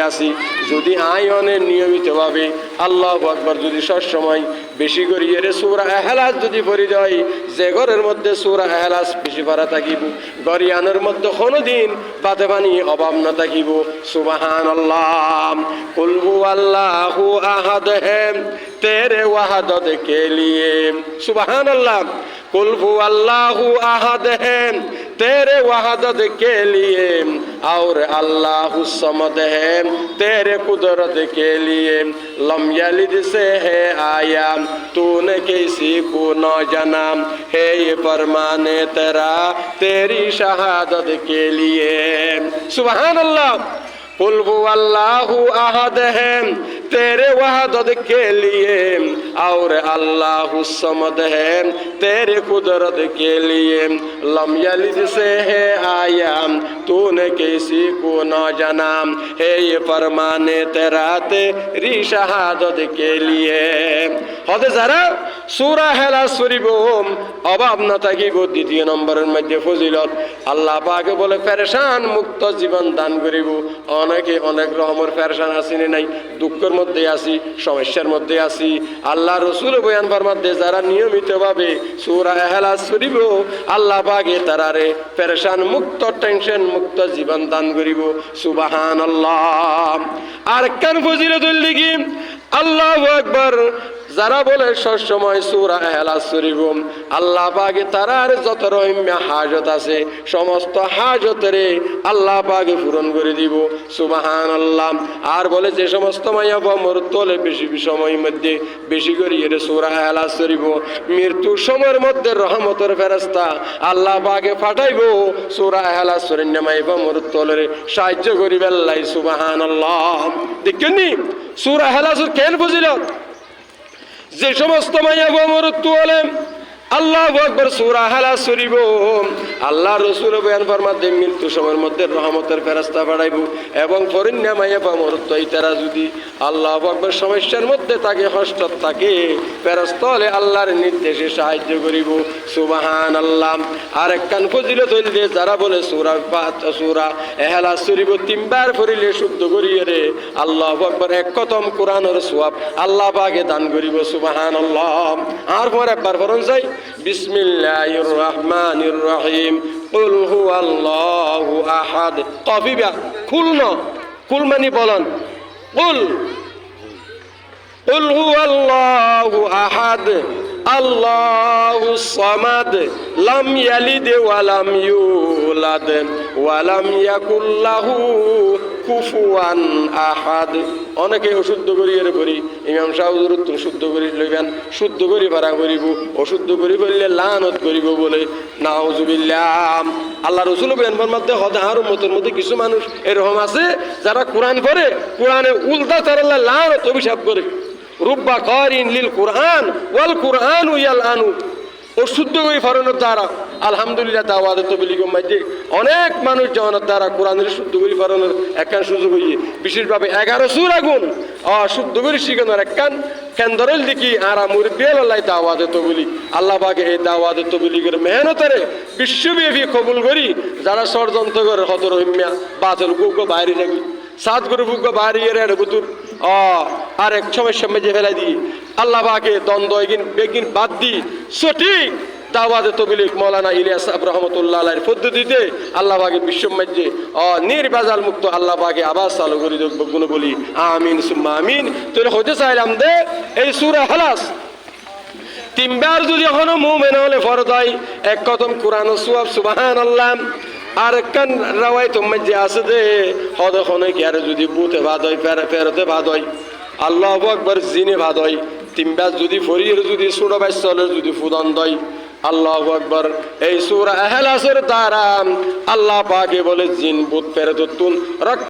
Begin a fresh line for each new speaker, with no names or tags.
আসি যদি আয়নের নিয়মিতভাবে আল্লাহু আকবার যদি সব সময় বেশি করি এর সূরা ইখলাস যদি পড়ি যায় যে ঘরের মধ্যে সূরা ইখলাস বেশি পড়া থাকিব গরিয়ানের মধ্যে কোনোদিন বাতে পানি অভাব না থাকিব সুবহানাল্লাহ কুল হুয়াল্লাহু আহাদ হে তেরে ওয়াহদত কে লিয়ে সুবহানাল্লাহ कुल हुवल्लाहु अहद है तेरे वहदत के लिए और अल्लाहु समद है तेरे कुदरत के लिए लम यलिद से है आया तूने किसी को न जाना है ये फरमाने तेरा तेरी शहादत के लिए सुभान अल्लाह कुल हुवल्लाहु अहद है तेरे वहदत के लिए और अल्लाहु समद है तेरे कुदरत के लिए लम यलिद से है आया तूने किसी को न जाना है ये फरमाने तेरा तेरी शहादत के लिए হতে যারা সূরা ইখলাস পড়িব অভাব না থাকিব দ্বিতীয় নম্বরের মধ্যে ফজিলত আল্লাহ পাক বলে পেরেশান মুক্ত জীবন দান করিব অনেকে অনেক রকমের পেরেশান আসেনি নাই দুঃখের মধ্যে আছি সমস্যার মধ্যে আছি আল্লাহ রাসূল বয়ান ফরমাতে যারা নিয়মিতভাবে সূরা ইখলাস পড়িব আল্লাহ পাক তারারে পেরেশান মুক্ত টেনশন মুক্ত জীবন দান করিব সুবহানাল্লাহ আর কেন ফজিলতুল লিগি আল্লাহু আকবার যারা বলে সব সময় সূরা ইখলাস পড়িব আল্লাহ পাক তারার যত রহিমা হাজত আছে সমস্ত হাজতরে আল্লাহ পাক পূরণ করে দিব সুবহানাল্লাহ আর বলে যে সমস্ত মায়া বমর তোলে বেশি সময়ের মধ্যে বেশি করে এর সূরা ইখলাস পড়িব মৃত্যু সময়ের মধ্যে রহমতের ফেরেশতা আল্লাহ পাক পাঠাইব সূরা ইখলাস পড়েন মায়া বমর তোলে সাহায্য করিবে আল্লাহ সুবহানাল্লাহ দেখেননি সূরা ইখলাসের কেন ফজিলত যে সমস্ত মায়া মৃত্যু হলে আল্লাহু আকবার সূরা ইখলাস পড়িব আল্লাহ রাসূল বয়ান ফরমাতে মৃত্যু সময়ের মধ্যে রহমতের ফেরেশতা পাঠাইব এবং ফরিন্না মায়া মৃত্যু তারা যদি আল্লাহু আকবার সমস্যার মধ্যে থাকে কষ্ট থাকে ফেরেশতা হলে আল্লাহর নির্দেশে সাহায্য করিব সুবহানাল্লাহ আর একখান ফজিলত হইলে যারা বলে সূরা ইখলাস পড়িব তিনবার পড়িলে শুদ্ধ করিয়ে রে আল্লাহু আকবার এক খতম কোরআনের সওয়াব আল্লাহ পাকে দান করিব সুবহানাল্লাহ আর পর একবার পড়ুন যাই বিসমিল্লাহির রহমানির রহিম কুল হুয়াল্লাহু আহাদ কফিবা খুলনা কুল মানে বলেন কুল কুল হুয়াল্লাহু আহাদ আল্লাহুস সামাদ লাম ইয়ালিদ ওয়া লাম ইউলাদ ওয়া লাম ইয়াকুল লাহু কুফুয়ান আহাদ অনেকে অশুদ্ধ করিয়ে করি ইমাম সাহেব শুদ্ধ করি লইবেন শুদ্ধ করি ভাড়া করিব অশুদ্ধ করি বললে লানত করিব বলে নাউজুবিল্লাহ আল্লাহ রাসূল বয়ানের মধ্যে হদার উম্মতের মধ্যে কিছু মানুষ এরকম আছে যারা কোরআন পড়ে কোরআনে উল্টা তারা লানত অভিশাপ করে রুব্বা কারিন লিল কুরআন ওয়াল কুরআনু ইয়ালআনু অশুদ্ধ করে ফরানোর দ্বারা আলহামদুলিল্লাহ দাওয়াত তবলিগের মধ্যে অনেক মানুষ জনের দ্বারা কোরআনের শুদ্ধ করে ফরানোর একখান সুযোগ হইয়ে বিশেষভাবে 11 সূরা গুণ শুদ্ধ করে শিখানোর একখান কেন্দ্রের দিকে আরা মুরব্বিয়াল আল্লাহ দাওয়াত তবলিগ আল্লাহ পাকে এই দাওয়াত তবলিগের মেহনতরে বিশ্বব্যাপী কবুল করি যারা ষড়যন্ত্র করে হত রহিম্যা বাতিল গুগো বাইরে থাকি সাত গুরু বুগো বাইরে এর বুতুর আর এক সমস্যা মেজে ফেলাই দিই আল্লাহ পাকে দ্বন্দ্ব বেগিন বাদ দি সঠিক দাওয়াত তবলিগ মাওলানা ইলিয়াস রহমাতুল্লাহ আলাইহির পদ্ধতিতে আল্লাহ পাকে বিশ্ব মধ্যে নির্বাজাল মুক্ত আল্লাহ পাকে আবার চালু করে গুণ বলি আমিন সুম্মা আমিন তাহলে হতে চাইলাম দে এই সূরা ইখলাস তিনবার যদি এখনো মুমিন হলে ফরজ হয় এক কদম কোরআন ও সওয়াব সুবহানাল্লাহ আর একখান রাওয়ায়াত মধ্যে আছে যে হদখনে কি আর যদি বুতে বাদ হয় ফেরতে বাদ হয় আল্লাহু আকবার জিনে বাদ হয় তিনবার যদি ফরির যদি ছোট বাচ্চাদের যদি ফুদান দেয় আল্লাহু আকবার এই সূরা ইখলাসের দ্বারা আল্লাহ পাকে বলে জিন বুত ফেরত তুন